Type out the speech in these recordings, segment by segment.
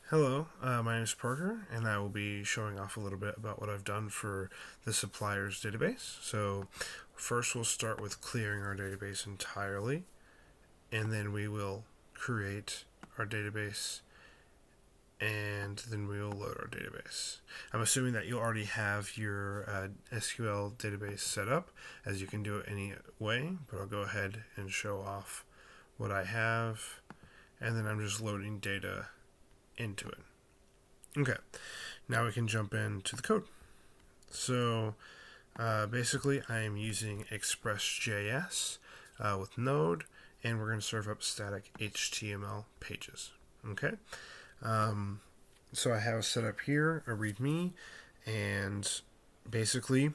Hello, my name is Parker, and I will be showing off a little bit about what I've done for the suppliers database. So, first we'll start with clearing our database entirely, and then we will create our database, and then we will load our database. I'm assuming that you already have your SQL database set up, as you can do it any way, but I'll go ahead and show off what I have, and then I'm just loading data into it. Okay, now we can jump into the code. So basically, I am using Express.js with Node, and we're going to serve up static HTML pages. Okay, so I have set up here a README, and basically,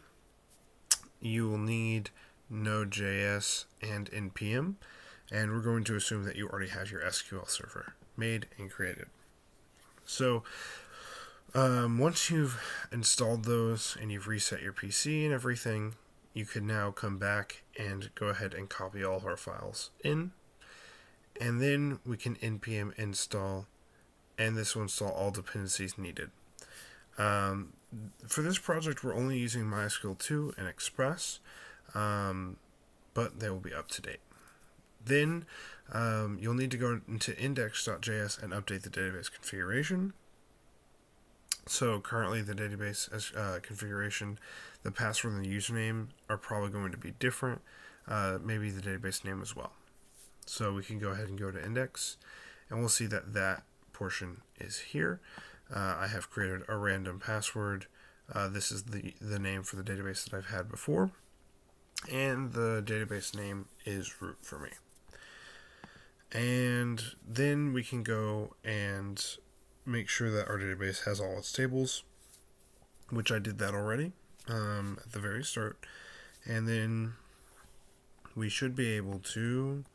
you will need Node.js and npm, and we're going to assume that you already have your SQL server made and created. So once you've installed those and you've reset your PC and everything, you can now come back and go ahead and copy all of our files in. And then we can npm install, and this will install all dependencies needed. For this project, we're only using MySQL 2 and Express, but they will be up to date. Then you'll need to go into index.js and update the database configuration. So currently the database configuration, the password and the username are probably going to be different. Maybe the database name as well. So we can go ahead and go to index, and we'll see that that portion is here. I have created a random password. This is the name for the database that I've had before, and the database name is root for me. And then we can go and make sure that our database has all its tables, which I did that already at the very start. And then we should be able to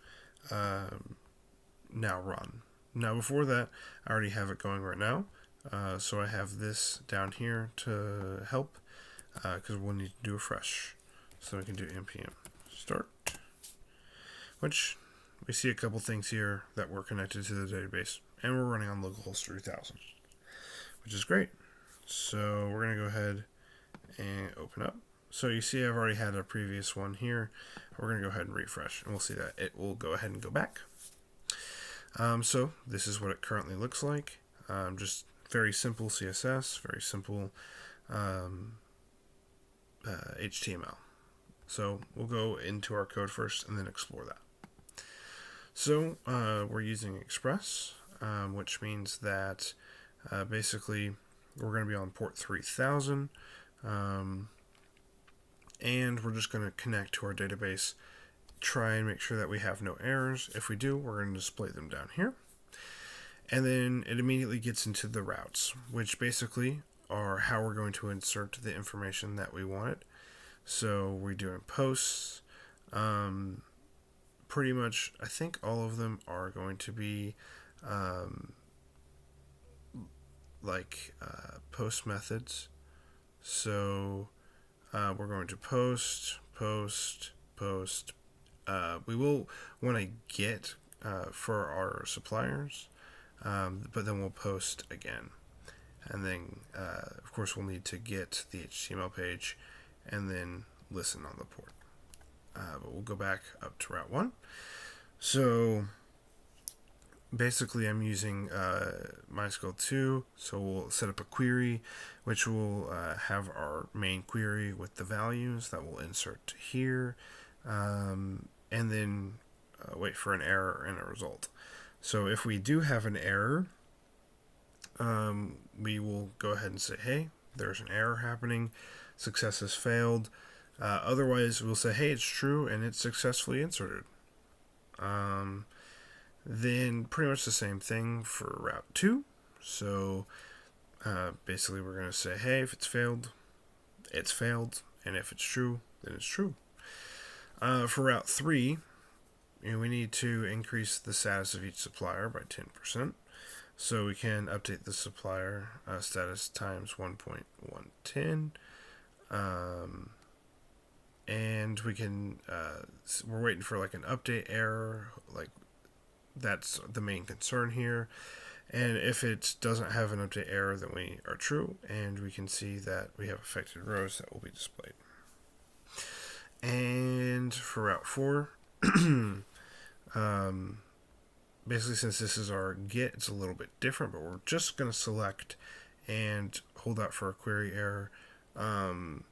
now run. Now before that, I already have it going right now. So I have this down here to help because we'll need to do a fresh. So we can do npm start, which we see a couple things here that were connected to the database, and we're running on localhost 3000, which is great. So we're going to go ahead and open up. So you see I've already had a previous one here. We're going to go ahead and refresh, and we'll see that it will go ahead and go back. So this is what it currently looks like. Just very simple CSS, very simple HTML. So we'll go into our code first and then explore that. So we're using Express, which means that basically we're going to be on port 3000, and we're just going to connect to our database, try and make sure that we have no errors. If we do, we're going to display them down here. And then it immediately gets into the routes, which basically are how we're going to insert the information that we wanted. So we're doing posts. Pretty much, I think all of them are going to be post methods. So we're going to post. We will want to get for our suppliers, but then we'll post again. And then, of course, we'll need to get the HTML page and then listen on the port. But we'll go back up to Route 1. So basically I'm using MySQL 2, so we'll set up a query, which will have our main query with the values that we'll insert here, and then wait for an error and a result. So if we do have an error, we will go ahead and say, hey, there's an error happening, success has failed. Otherwise, we'll say, hey, it's true, and it's successfully inserted. Then pretty much the same thing for Route 2. So basically, we're going to say, hey, if it's failed, and if it's true, then it's true. For Route 3, we need to increase the status of each supplier by 10%. So we can update the supplier status times 1.110. And we can we're waiting for like an update error, like that's the main concern here. And if it doesn't have an update error, then we are true, and we can see that we have affected rows that will be displayed. And for Route 4, basically since this is our get, it's a little bit different, but we're just going to select and hold out for a query error, and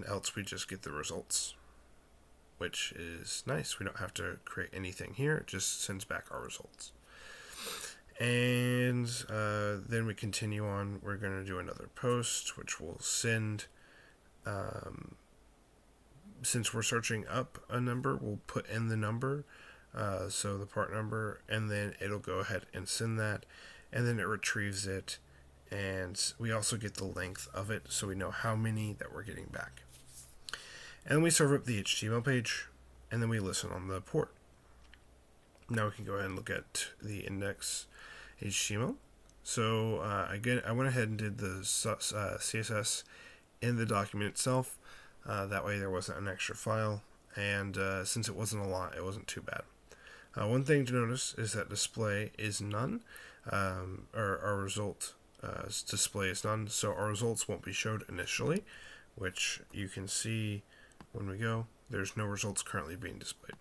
else we just get the results, which is nice. We don't have to create anything here. It just sends back our results. And then we continue on. We're going to do another post, which will send, since we're searching up a number, we'll put in the number, so the part number, and then it'll go ahead and send that, and then it retrieves it, and we also get the length of it, so we know how many that we're getting back. And then we serve up the HTML page, and then we listen on the port. Now we can go ahead and look at the index HTML. So again, I went ahead and did the CSS in the document itself. That way there wasn't an extra file, and since it wasn't a lot, it wasn't too bad. One thing to notice is that display is none, or our result display is none, so our results won't be showed initially, which you can see when we go. There's no results currently being displayed.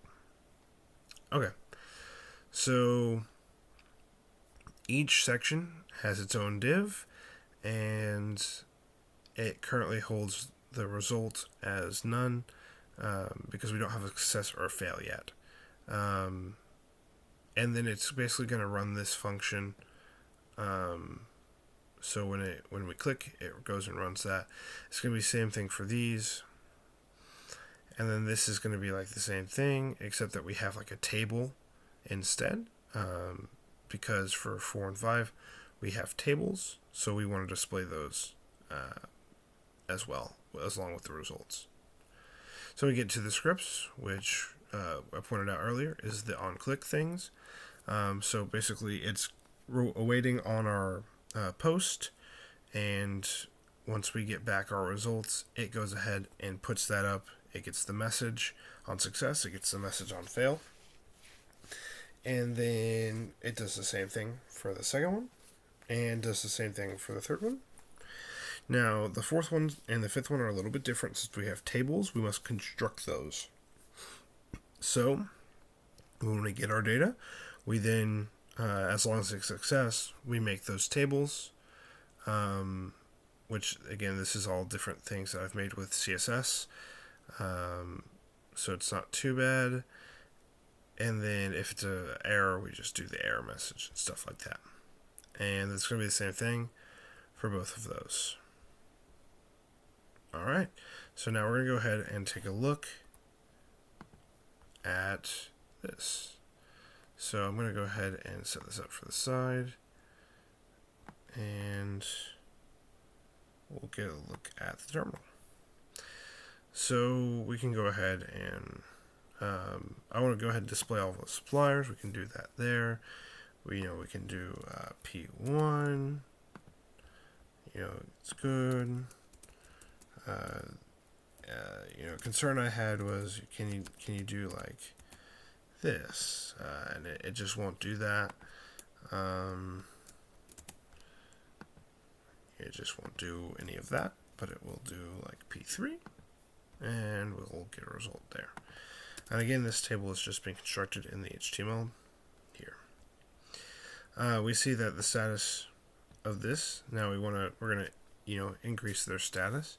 Okay, so each section has its own div, and it currently holds the result as none, because we don't have a success or a fail yet. And then it's basically going to run this function. So when we click, it goes and runs that. It's going to be the same thing for these. And then this is going to be like the same thing, except that we have like a table instead. Because for 4 and 5, we have tables. So we want to display those as well, along with the results. So we get to the scripts, which I pointed out earlier is the on-click things. So basically it's awaiting on our post, and once we get back our results, it goes ahead and puts that up. It gets the message on success, it gets the message on fail, and then it does the same thing for the second one, and does the same thing for the third one. Now, the fourth one and the fifth one are a little bit different. Since we have tables, we must construct those. So, when we get our data, we then, as long as it's a success, we make those tables, which, again, this is all different things that I've made with CSS, so it's not too bad. And then if it's an error, we just do the error message and stuff like that. And it's going to be the same thing for both of those. Alright, so now we're going to go ahead and take a look at this. So I'm going to go ahead and set this up for the side, and we'll get a look at the terminal. So we can go ahead and I want to go ahead and display all of the suppliers. We can do that there. We can do P1. It's good. Concern I had was can you do like this, and it just won't do that. It just won't do any of that, but it will do like P3, and we'll get a result there. And again, this table is just being constructed in the HTML here. We see that the status of this, now we're gonna increase their status.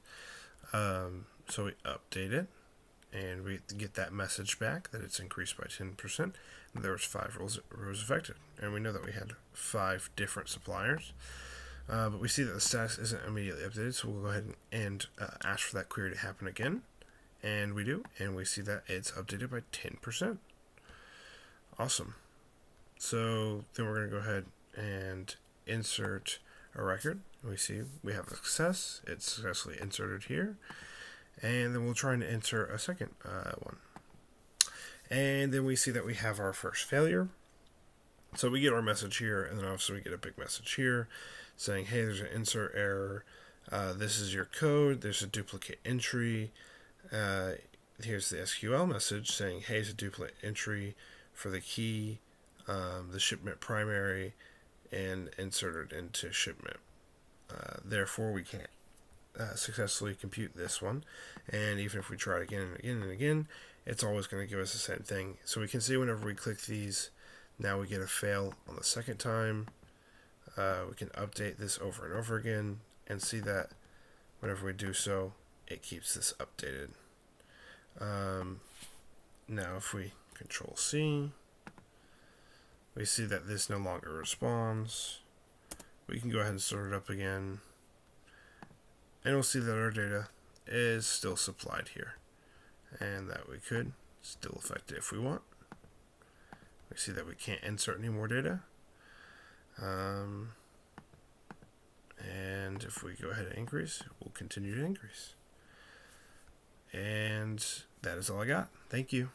So we update it, and we get that message back that it's increased by 10%. And there was 5 rows affected, and we know that we had 5 different suppliers. But we see that the status isn't immediately updated, so we'll go ahead and ask for that query to happen again. And we do, and we see that it's updated by 10%. Awesome. So then we're going to go ahead and insert a record. We see we have a success. It's successfully inserted here. And then we'll try and insert a second one. And then we see that we have our first failure. So we get our message here, and then obviously we get a big message here saying, hey, there's an insert error. This is your code. There's a duplicate entry. Here's the SQL message saying, hey, it's a duplicate entry for the key, the shipment primary, and insert it into shipment. Therefore, we can't successfully compute this one, and even if we try it again and again and again, it's always going to give us the same thing. So we can see whenever we click these, now we get a fail on the second time. We can update this over and over again and see that whenever we do so, it keeps this updated. Now if we Control C, we see that this no longer responds. We can go ahead and start it up again, and we'll see that our data is still supplied here, and that we could still affect it if we want. We see that we can't insert any more data. And if we go ahead and increase, it will continue to increase. And that is all I got. Thank you.